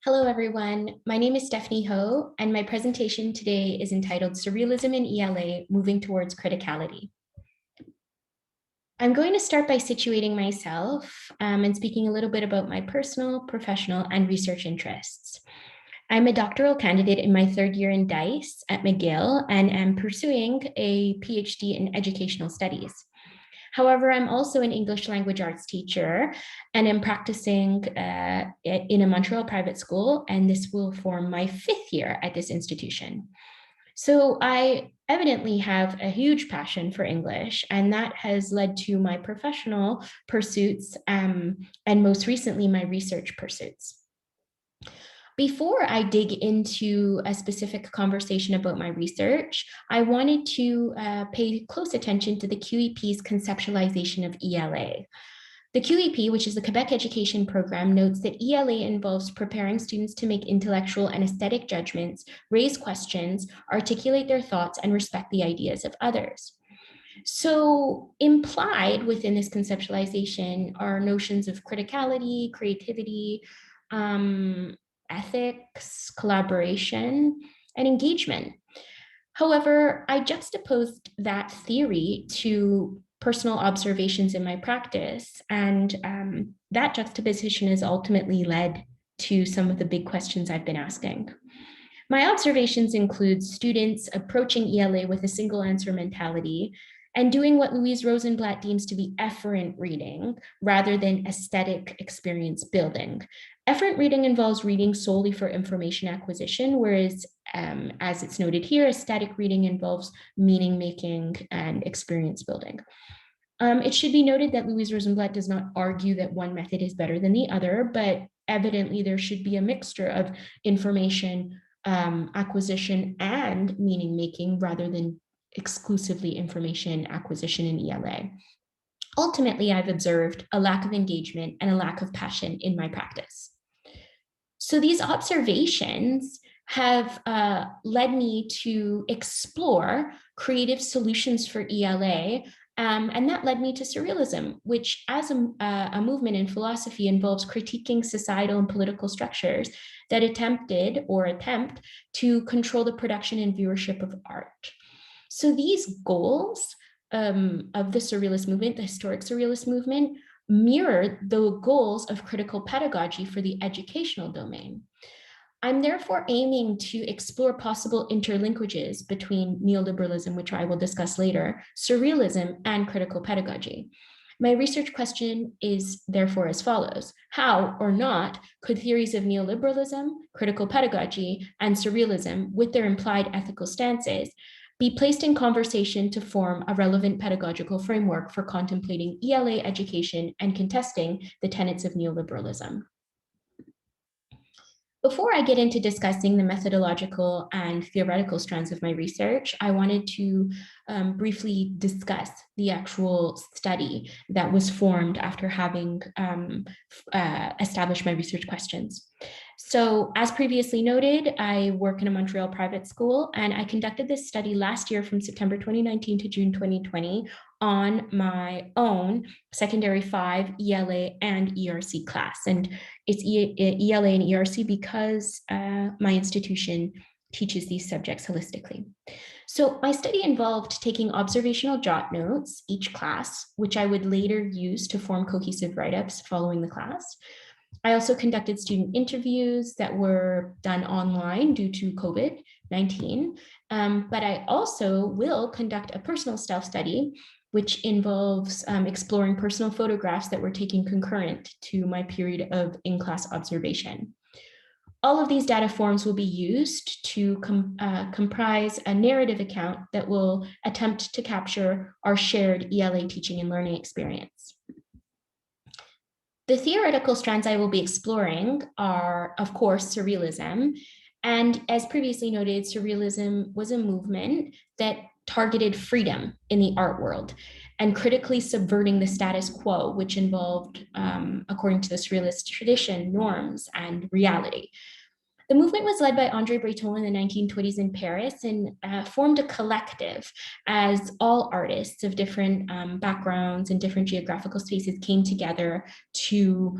Hello, everyone. My name is Stephanie Ho, and my presentation today is entitled Surrealism in ELA, Moving Towards Criticality. I'm going to start by situating myself and speaking a little bit about my personal, professional, and research interests. I'm a doctoral candidate in my third year in DICE at McGill and am pursuing a PhD in educational studies. However, I'm also an English language arts teacher and am practicing in a Montreal private school, and this will form my fifth year at this institution. So I evidently have a huge passion for English, and that has led to my professional pursuits and most recently my research pursuits. Before I dig into a specific conversation about my research, I wanted to pay close attention to the QEP's conceptualization of ELA. The QEP, which is the Quebec Education Program, notes that ELA involves preparing students to make intellectual and aesthetic judgments, raise questions, articulate their thoughts, and respect the ideas of others. So implied within this conceptualization are notions of criticality, creativity, ethics, collaboration, and engagement. However, I juxtaposed that theory to personal observations in my practice, and that juxtaposition has ultimately led to some of the big questions I've been asking. My observations include students approaching ELA with a single answer mentality and doing what Louise Rosenblatt deems to be efferent reading rather than aesthetic experience building. Efferent reading involves reading solely for information acquisition, whereas, as it's noted here, aesthetic reading involves meaning making and experience building. It should be noted that Louise Rosenblatt does not argue that one method is better than the other, but evidently there should be a mixture of information acquisition and meaning making rather than exclusively information acquisition in ELA. Ultimately, I've observed a lack of engagement and a lack of passion in my practice. So these observations have led me to explore creative solutions for ELA, and that led me to surrealism, which as a movement in philosophy involves critiquing societal and political structures that attempt to control the production and viewership of art. So these goals of the surrealist movement, the historic surrealist movement, mirror the goals of critical pedagogy for the educational domain. I'm therefore aiming to explore possible interlinkages between neoliberalism, which I will discuss later, surrealism, and critical pedagogy. My research question is therefore as follows: how or not could theories of neoliberalism, critical pedagogy, and surrealism, with their implied ethical stances, be placed in conversation to form a relevant pedagogical framework for contemplating ELA education and contesting the tenets of neoliberalism? Before I get into discussing the methodological and theoretical strands of my research, I wanted to briefly discuss the actual study that was formed after having established my research questions. So as previously noted, I work in a Montreal private school, and I conducted this study last year from September 2019 to June 2020 on my own secondary 5 ELA and ERC class. And it's ELA and ERC because my institution teaches these subjects holistically. So my study involved taking observational jot notes each class, which I would later use to form cohesive write-ups following the class. I also conducted student interviews that were done online due to COVID-19, but I also will conduct a personal self-study, which involves exploring personal photographs that were taken concurrent to my period of in-class observation. All of these data forms will be used to comprise a narrative account that will attempt to capture our shared ELA teaching and learning experience. The theoretical strands I will be exploring are, of course, surrealism. And as previously noted, surrealism was a movement that targeted freedom in the art world and critically subverting the status quo, which involved, according to the surrealist tradition, norms and reality. The movement was led by André Breton in the 1920s in Paris and formed a collective as all artists of different backgrounds and different geographical spaces came together to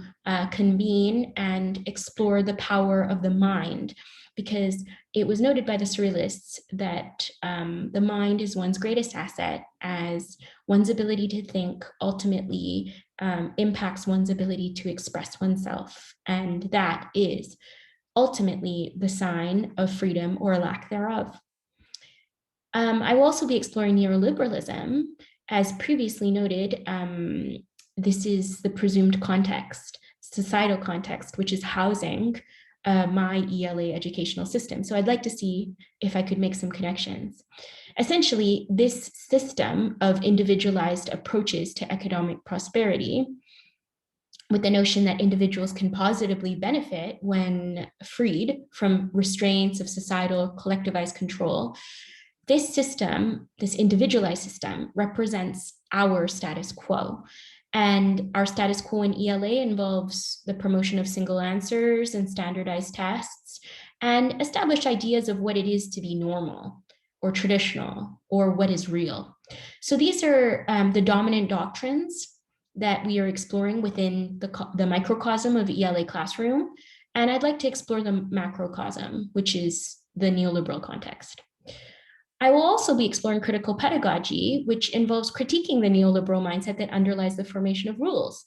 convene and explore the power of the mind, because it was noted by the surrealists that the mind is one's greatest asset, as one's ability to think ultimately impacts one's ability to express oneself. And that is ultimately the sign of freedom or lack thereof. I will also be exploring neoliberalism. As previously noted, this is the presumed context, societal context, which is housing my ELA educational system. So I'd like to see if I could make some connections. Essentially, this system of individualized approaches to economic prosperity, with the notion that individuals can positively benefit when freed from restraints of societal collectivized control. This system, this individualized system, represents our status quo. And our status quo in ELA involves the promotion of single answers and standardized tests, and established ideas of what it is to be normal or traditional or what is real. So these are the dominant doctrines that we are exploring within the microcosm of ELA classroom. And I'd like to explore the macrocosm, which is the neoliberal context. I will also be exploring critical pedagogy, which involves critiquing the neoliberal mindset that underlies the formation of rules,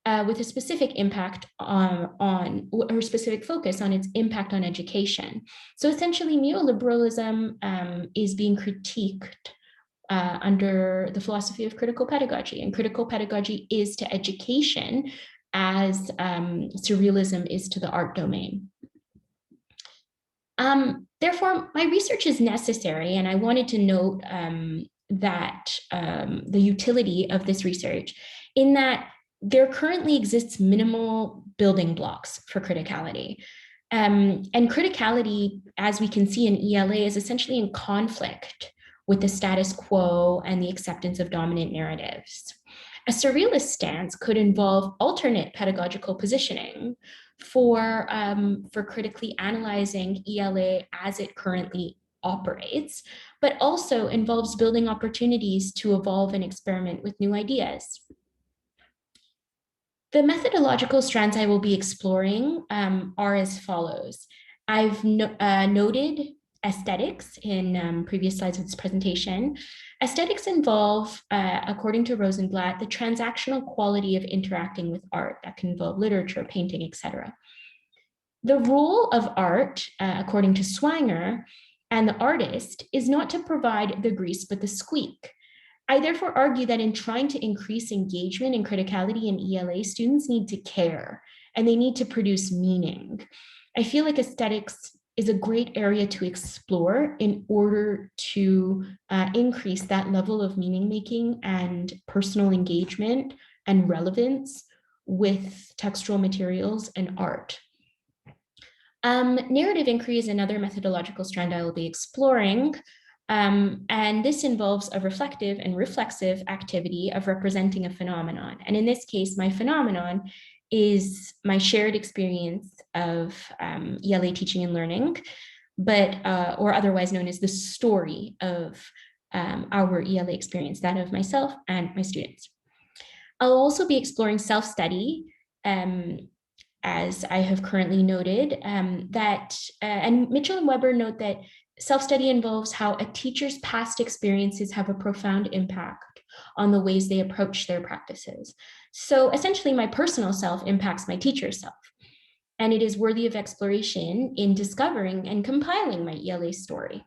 with a specific impact on or specific focus on its impact on education. So essentially, neoliberalism is being critiqued under the philosophy of critical pedagogy, and critical pedagogy is to education as surrealism is to the art domain. Therefore, my research is necessary, and I wanted to note that the utility of this research in that there currently exists minimal building blocks for criticality. And criticality, as we can see in ELA, is essentially in conflict with the status quo and the acceptance of dominant narratives. A surrealist stance could involve alternate pedagogical positioning for critically analyzing ELA as it currently operates, but also involves building opportunities to evolve and experiment with new ideas. The methodological strands I will be exploring are as follows. I've noted aesthetics in previous slides of this presentation. Aesthetics involve, according to Rosenblatt, the transactional quality of interacting with art. That can involve literature, painting, etc. The role of art, according to Swanger, and the artist is not to provide the grease but the squeak. I therefore argue that in trying to increase engagement and criticality in ELA, students need to care and they need to produce meaning. I feel like aesthetics is a great area to explore in order to increase that level of meaning making and personal engagement and relevance with textual materials and art. Narrative inquiry is another methodological strand I will be exploring. And this involves a reflective and reflexive activity of representing a phenomenon. And in this case, my phenomenon is my shared experience of ELA teaching and learning, but or otherwise known as the story of our ELA experience, that of myself and my students. I'll also be exploring self-study, as I have currently noted, and Mitchell and Weber note that self-study involves how a teacher's past experiences have a profound impact on the ways they approach their practices. So essentially, my personal self impacts my teacher's self, and it is worthy of exploration in discovering and compiling my ELA story.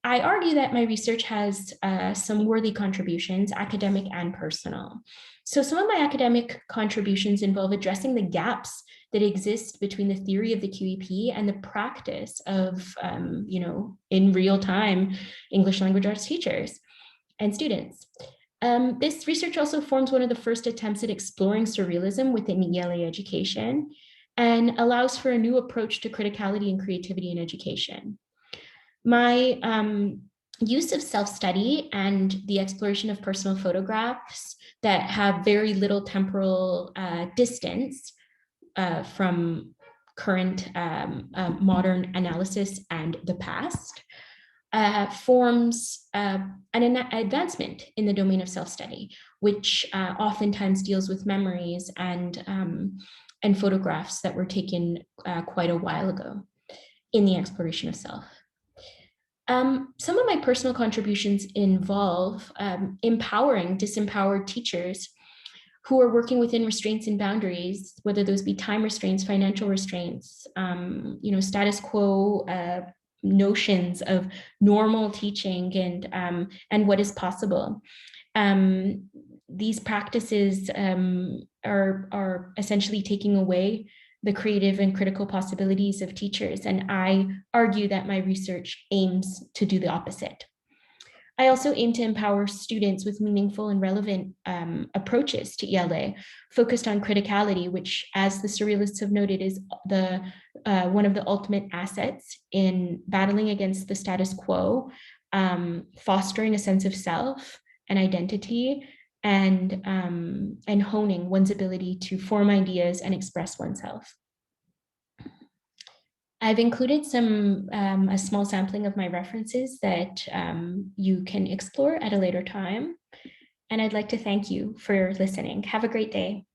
I argue that my research has some worthy contributions, academic and personal. So some of my academic contributions involve addressing the gaps that exist between the theory of the QEP and the practice of, in real time, English language arts teachers and students. This research also forms one of the first attempts at exploring surrealism within ELA education and allows for a new approach to criticality and creativity in education. My use of self-study and the exploration of personal photographs that have very little temporal distance from current modern analysis and the past, forms an advancement in the domain of self-study, which oftentimes deals with memories and photographs that were taken quite a while ago in the exploration of self. Some of my personal contributions involve empowering disempowered teachers who are working within restraints and boundaries, whether those be time restraints, financial restraints, status quo notions of normal teaching and what is possible. These practices are essentially taking away the creative and critical possibilities of teachers, and I argue that my research aims to do the opposite. I also aim to empower students with meaningful and relevant approaches to ELA, focused on criticality, which, as the surrealists have noted, is one of the ultimate assets in battling against the status quo, fostering a sense of self and identity, and honing one's ability to form ideas and express oneself. I've included a small sampling of my references that you can explore at a later time. And I'd like to thank you for listening. Have a great day.